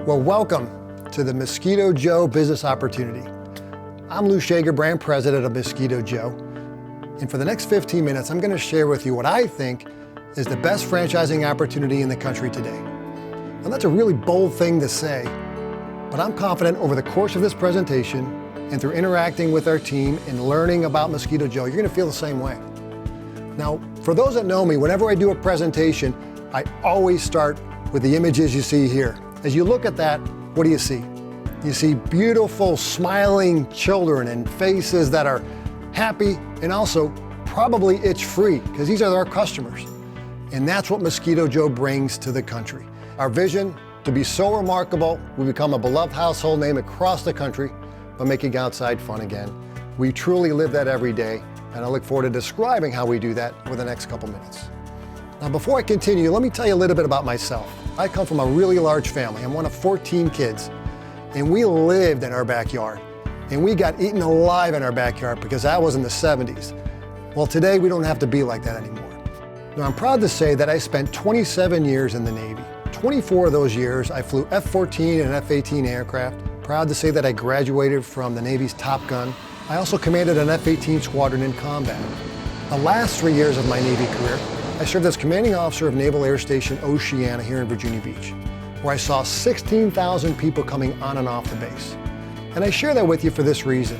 Well, welcome to the Mosquito Joe Business Opportunity. I'm Lou Shager, brand president of Mosquito Joe. And for the next 15 minutes, I'm going to share with you what I think is the best franchising opportunity in the country today. Now, that's a really bold thing to say, but I'm confident over the course of this presentation and through interacting with our team and learning about Mosquito Joe, you're going to feel the same way. Now, for those that know me, whenever I do a presentation, I always start with the images you see here. As you look at that, what do you see? You see beautiful, smiling children and faces that are happy and also probably itch-free, because these are our customers. And that's what Mosquito Joe brings to the country. Our vision, to be so remarkable, we become a beloved household name across the country by making outside fun again. We truly live that every day, and I look forward to describing how we do that over the next couple minutes. Now, before I continue, let me tell you a little bit about myself. I come from a really large family. I'm one of 14 kids, and we lived in our backyard, and we got eaten alive in our backyard because that was in the 70s. Well, today we don't have to be like that anymore. Now, I'm proud to say that I spent 27 years in the Navy. 24 of those years, I flew F-14 and F-18 aircraft. Proud to say that I graduated from the Navy's Top Gun. I also commanded an F-18 squadron in combat. The last 3 years of my Navy career, I served as commanding officer of Naval Air Station Oceana here in Virginia Beach, where I saw 16,000 people coming on and off the base. And I share that with you for this reason.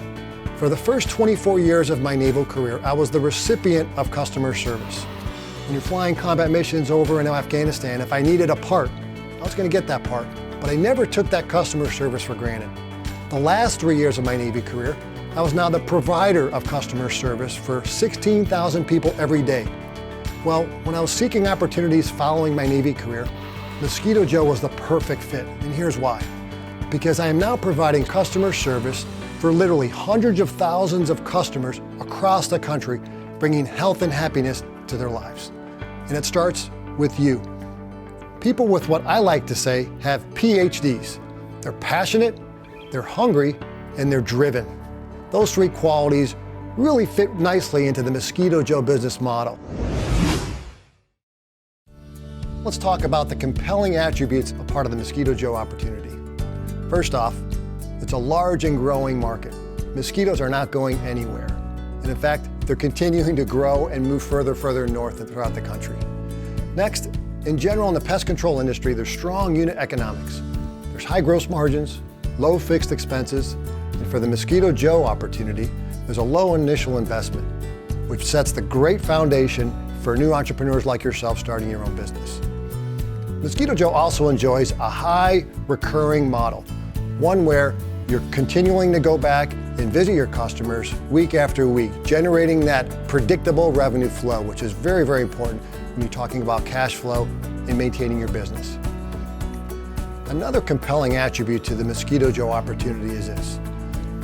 For the first 24 years of my naval career, I was the recipient of customer service. When you're flying combat missions over in Afghanistan, if I needed a part, I was going to get that part, but I never took that customer service for granted. The last 3 years of my Navy career, I was now the provider of customer service for 16,000 people every day. Well, when I was seeking opportunities following my Navy career, Mosquito Joe was the perfect fit, and here's why. Because I am now providing customer service for literally hundreds of thousands of customers across the country, bringing health and happiness to their lives. And it starts with you. People with what I like to say have PhDs. They're passionate, they're hungry, and they're driven. Those three qualities really fit nicely into the Mosquito Joe business model. Let's talk about the compelling attributes of part of the Mosquito Joe opportunity. First off, it's a large and growing market. Mosquitoes are not going anywhere. And in fact, they're continuing to grow and move further north and throughout the country. Next, in general in the pest control industry, there's strong unit economics. There's high gross margins, low fixed expenses, and for the Mosquito Joe opportunity, there's a low initial investment, which sets the great foundation for new entrepreneurs like yourself starting your own business. Mosquito Joe also enjoys a high recurring model, one where you're continuing to go back and visit your customers week after week, generating that predictable revenue flow, which is very, very important when you're talking about cash flow and maintaining your business. Another compelling attribute to the Mosquito Joe opportunity is this.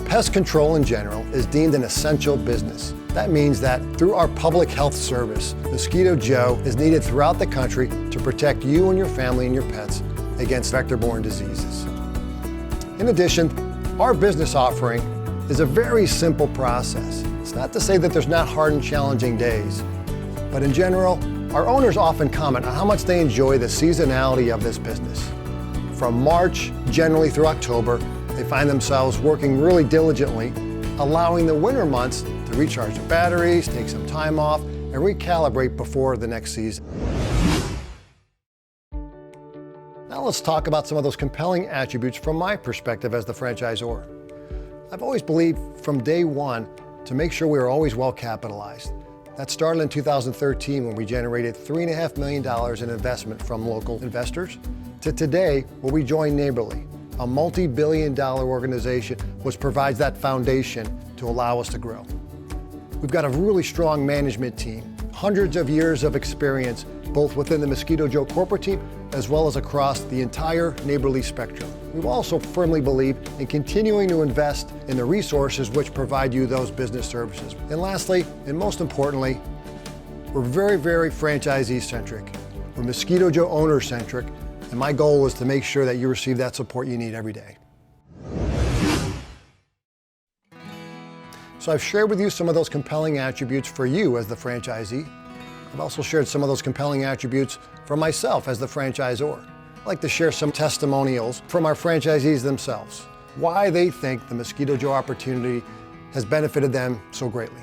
Pest control in general is deemed an essential business. That means that through our public health service, Mosquito Joe is needed throughout the country to protect you and your family and your pets against vector-borne diseases. In addition, our business offering is a very simple process. It's not to say that there's not hard and challenging days, but in general, our owners often comment on how much they enjoy the seasonality of this business. From March, generally through October, they find themselves working really diligently, allowing the winter months to recharge the batteries, take some time off, and recalibrate before the next season. Now let's talk about some of those compelling attributes from my perspective as the franchisor. I've always believed from day one to make sure we are always well capitalized. That started in 2013 when we generated $3.5 million in investment from local investors, to today where we joined Neighborly, a multi-billion-dollar organization which provides that foundation to allow us to grow. We've got a really strong management team, hundreds of years of experience, both within the Mosquito Joe corporate team as well as across the entire Neighborly spectrum. We also firmly believe in continuing to invest in the resources which provide you those business services. And lastly, and most importantly, we're very, very franchisee-centric. We're Mosquito Joe owner-centric, and my goal is to make sure that you receive that support you need every day. So I've shared with you some of those compelling attributes for you as the franchisee. I've also shared some of those compelling attributes for myself as the franchisor. I'd like to share some testimonials from our franchisees themselves, why they think the Mosquito Joe opportunity has benefited them so greatly.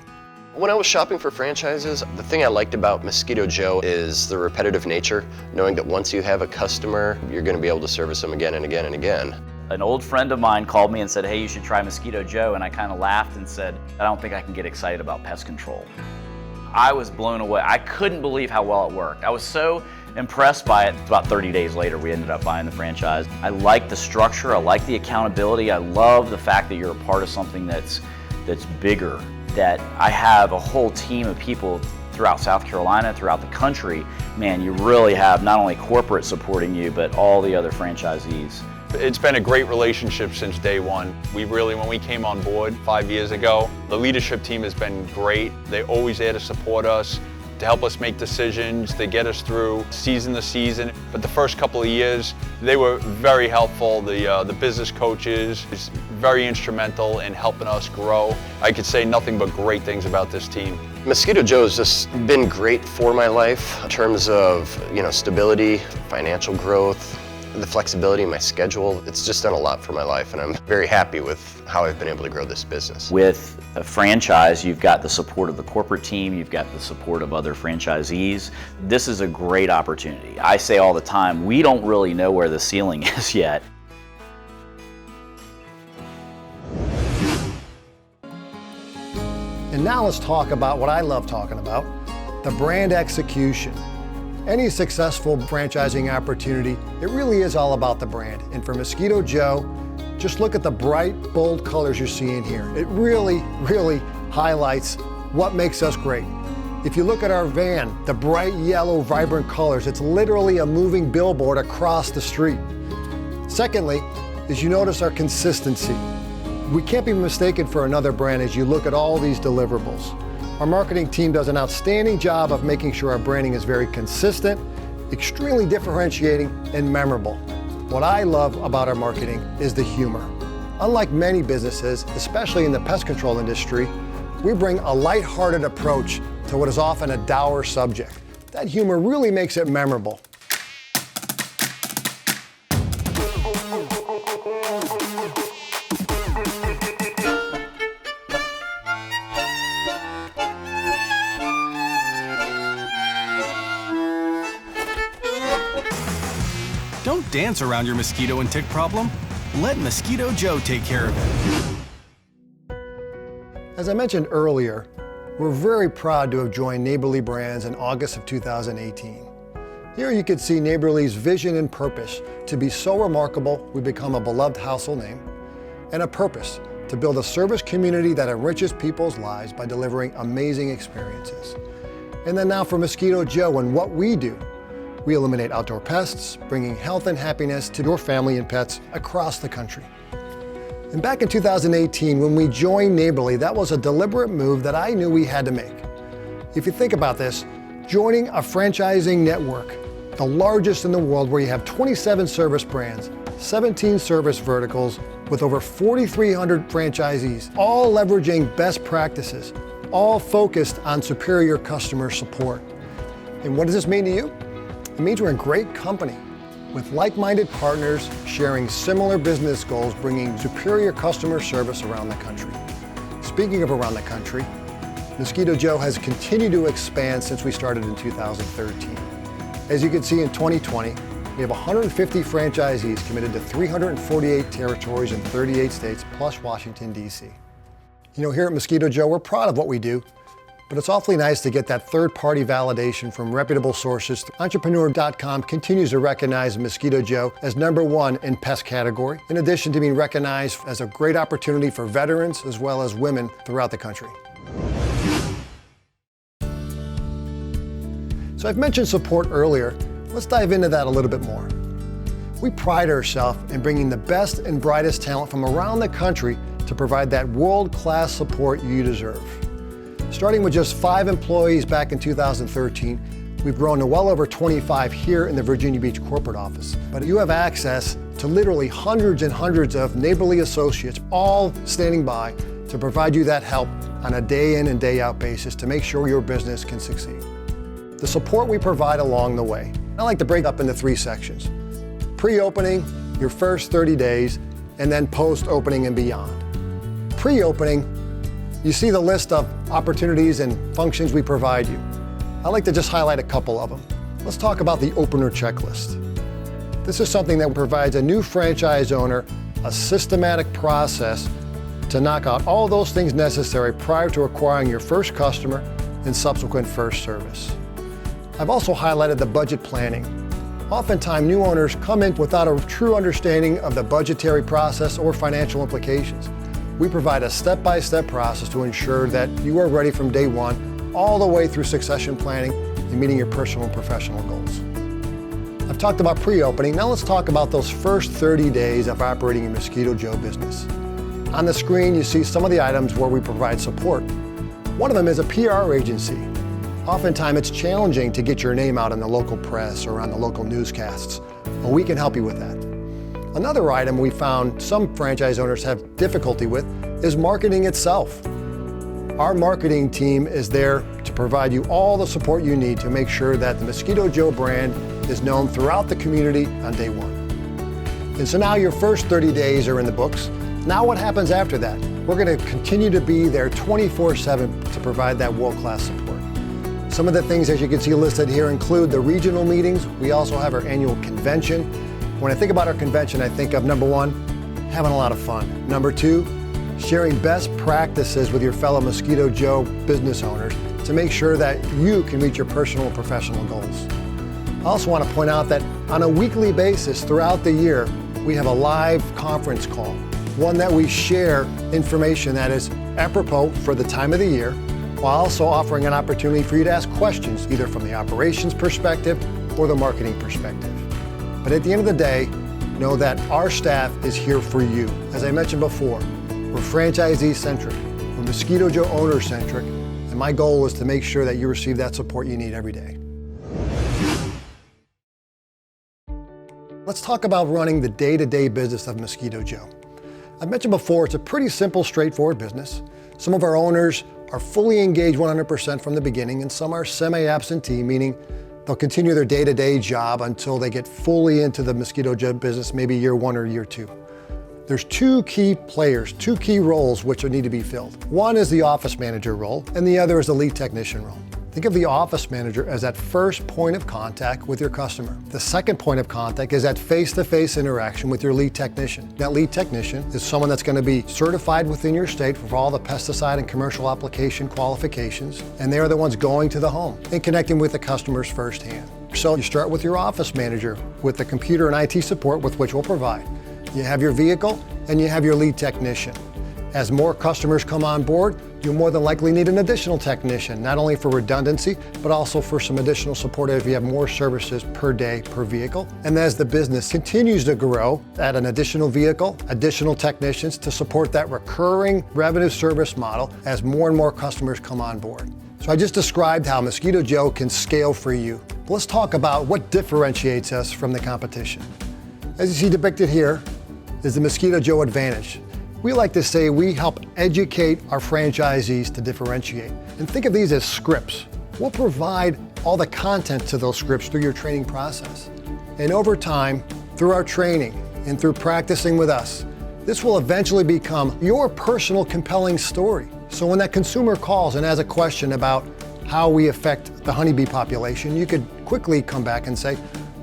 When I was shopping for franchises, the thing I liked about Mosquito Joe is the repetitive nature, knowing that once you have a customer, you're going to be able to service them again and again and again. An old friend of mine called me and said, hey, you should try Mosquito Joe, and I kind of laughed and said, I don't think I can get excited about pest control. I was blown away. I couldn't believe how well it worked. I was so impressed by it. About 30 days later, we ended up buying the franchise. I like the structure, I like the accountability, I love the fact that you're a part of something that's bigger, that I have a whole team of people throughout South Carolina, throughout the country. Man, you really have not only corporate supporting you, but all the other franchisees. It's been a great relationship since day one. When we came on board 5 years ago, the leadership team has been great. They're always there to support us, to help us make decisions, to get us through season to season. But the first couple of years, they were very helpful. The business coaches is very instrumental in helping us grow. I could say nothing but great things about this team. Mosquito Joe has just been great for my life in terms of, stability, financial growth, the flexibility in my schedule. It's just done a lot for my life, and I'm very happy with how I've been able to grow this business. With a franchise, you've got the support of the corporate team, you've got the support of other franchisees. This is a great opportunity. I say all the time, we don't really know where the ceiling is yet. And now let's talk about what I love talking about, the brand execution. Any successful franchising opportunity, it really is all about the brand. And for Mosquito Joe, just look at the bright, bold colors you're seeing here. It really, really highlights what makes us great. If you look at our van, the bright yellow, vibrant colors, it's literally a moving billboard across the street. Secondly, is you notice our consistency. We can't be mistaken for another brand as you look at all these deliverables. Our marketing team does an outstanding job of making sure our branding is very consistent, extremely differentiating, and memorable. What I love about our marketing is the humor. Unlike many businesses, especially in the pest control industry, we bring a lighthearted approach to what is often a dour subject. That humor really makes it memorable. Don't dance around your mosquito and tick problem. Let Mosquito Joe take care of it. As I mentioned earlier, we're very proud to have joined Neighborly Brands in August of 2018. Here you can see Neighborly's vision and purpose to be so remarkable we become a beloved household name, and a purpose to build a service community that enriches people's lives by delivering amazing experiences. And then now for Mosquito Joe and what we do. We eliminate outdoor pests, bringing health and happiness to your family and pets across the country. And back in 2018, when we joined Neighborly, that was a deliberate move that I knew we had to make. If you think about this, joining a franchising network, the largest in the world, where you have 27 service brands, 17 service verticals, with over 4,300 franchisees, all leveraging best practices, all focused on superior customer support. And what does this mean to you? It means we're in great company with like-minded partners sharing similar business goals, bringing superior customer service around the country. Speaking of around the country, Mosquito Joe has continued to expand since we started in 2013. As you can see in 2020, we have 150 franchisees committed to 348 territories in 38 states, plus Washington, D.C. Here at Mosquito Joe, we're proud of what we do, but it's awfully nice to get that third-party validation from reputable sources. Entrepreneur.com continues to recognize Mosquito Joe as #1 in pest category, in addition to being recognized as a great opportunity for veterans as well as women throughout the country. So I've mentioned support earlier. Let's dive into that a little bit more. We pride ourselves in bringing the best and brightest talent from around the country to provide that world-class support you deserve. Starting with just 5 employees back in 2013, we've grown to well over 25 here in the Virginia Beach corporate office. But you have access to literally hundreds and hundreds of Neighborly associates, all standing by to provide you that help on a day in and day out basis to make sure your business can succeed. The support we provide along the way, I like to break up into 3 sections. pre-opening, your first 30 days, and then post-opening and beyond. Pre-opening, you see the list of opportunities and functions we provide you. I'd like to just highlight a couple of them. Let's talk about the opener checklist. This is something that provides a new franchise owner a systematic process to knock out all those things necessary prior to acquiring your first customer and subsequent first service. I've also highlighted the budget planning. Oftentimes, new owners come in without a true understanding of the budgetary process or financial implications. We provide a step-by-step process to ensure that you are ready from day one, all the way through succession planning and meeting your personal and professional goals. I've talked about pre-opening. Now let's talk about those first 30 days of operating a Mosquito Joe business. On the screen, you see some of the items where we provide support. One of them is a PR agency. Oftentimes, it's challenging to get your name out in the local press or on the local newscasts. Well, we can help you with that. Another item we found some franchise owners have difficulty with is marketing itself. Our marketing team is there to provide you all the support you need to make sure that the Mosquito Joe brand is known throughout the community on day one. And so now your first 30 days are in the books. Now what happens after that? We're going to continue to be there 24/7 to provide that world-class support. Some of the things, as you can see listed here, include the regional meetings. We also have our annual convention. When I think about our convention, I think of number one, having a lot of fun. Number two, sharing best practices with your fellow Mosquito Joe business owners to make sure that you can reach your personal and professional goals. I also want to point out that on a weekly basis throughout the year, we have a live conference call, one that we share information that is apropos for the time of the year, while also offering an opportunity for you to ask questions, either from the operations perspective or the marketing perspective. But at the end of the day, know that our staff is here for you. As I mentioned before, we're franchisee-centric, we're Mosquito Joe owner-centric, and my goal is to make sure that you receive that support you need every day. Let's talk about running the day-to-day business of Mosquito Joe. I've mentioned before, it's a pretty simple, straightforward business. Some of our owners are fully engaged 100% from the beginning, and some are semi-absentee, meaning they'll continue their day-to-day job until they get fully into the Mosquito Joe business, maybe year one or year two. There's two key players, two key roles which need to be filled. One is the office manager role, and the other is the lead technician role. Think of the office manager as that first point of contact with your customer. The second point of contact is that face-to-face interaction with your lead technician. That lead technician is someone that's going to be certified within your state for all the pesticide and commercial application qualifications, and they are the ones going to the home and connecting with the customers firsthand. So you start with your office manager with the computer and IT support with which we'll provide. You have your vehicle and you have your lead technician. As more customers come on board, you'll more than likely need an additional technician, not only for redundancy, but also for some additional support if you have more services per day per vehicle. And as the business continues to grow, add an additional vehicle, additional technicians to support that recurring revenue service model as more and more customers come on board. So I just described how Mosquito Joe can scale for you. But let's talk about what differentiates us from the competition. As you see depicted here is the Mosquito Joe advantage. We like to say we help educate our franchisees to differentiate. And think of these as scripts. We'll provide all the content to those scripts through your training process. And over time, through our training and through practicing with us, this will eventually become your personal compelling story. So when that consumer calls and has a question about how we affect the honeybee population, you could quickly come back and say,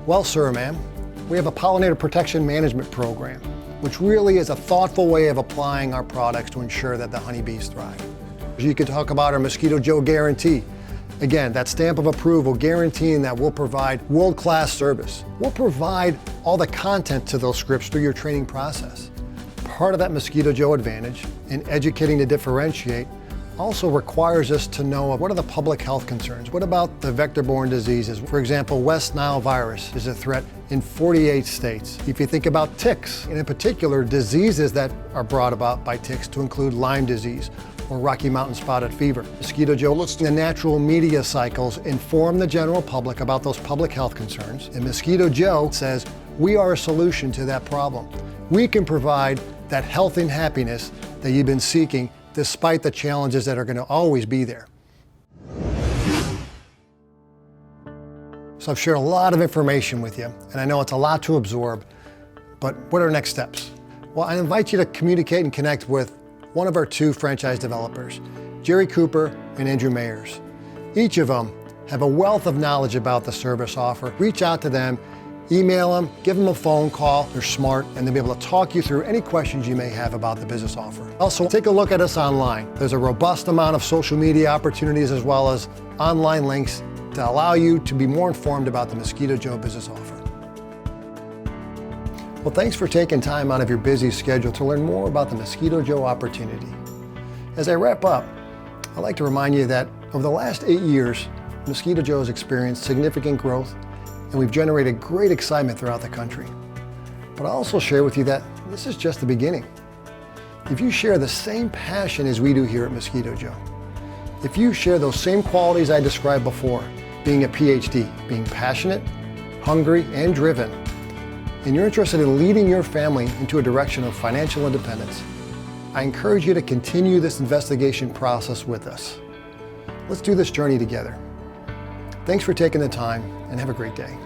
well, sir, ma'am, we have a pollinator protection management program, which really is a thoughtful way of applying our products to ensure that the honeybees thrive. You could talk about our Mosquito Joe guarantee. Again, that stamp of approval guaranteeing that we'll provide world-class service. We'll provide all the content to those scripts through your training process. Part of that Mosquito Joe advantage in educating to differentiate also requires us to know what are the public health concerns. What about the vector-borne diseases? For example, West Nile virus is a threat in 48 states. If you think about ticks, and in particular diseases that are brought about by ticks to include Lyme disease or Rocky Mountain spotted fever. Mosquito Joe looks at the natural media cycles, inform the general public about those public health concerns, and Mosquito Joe says, we are a solution to that problem. We can provide that health and happiness that you've been seeking despite the challenges that are going to always be there. So I've shared a lot of information with you, and I know it's a lot to absorb, but what are next steps? Well, I invite you to communicate and connect with one of our 2 franchise developers, Jerry Cooper and Andrew Mayers. Each of them have a wealth of knowledge about the service offer. Reach out to them, email them, give them a phone call. They're smart, and they'll be able to talk you through any questions you may have about the business offer. Also, take a look at us online. There's a robust amount of social media opportunities as well as online links to allow you to be more informed about the Mosquito Joe business offer. Well, thanks for taking time out of your busy schedule to learn more about the Mosquito Joe opportunity. As I wrap up, I'd like to remind you that over the last 8 years, Mosquito Joe has experienced significant growth, and we've generated great excitement throughout the country. But I'll also share with you that this is just the beginning. If you share the same passion as we do here at Mosquito Joe, if you share those same qualities I described before, being a PhD, being passionate, hungry, and driven, and you're interested in leading your family into a direction of financial independence, I encourage you to continue this investigation process with us. Let's do this journey together. Thanks for taking the time, and have a great day.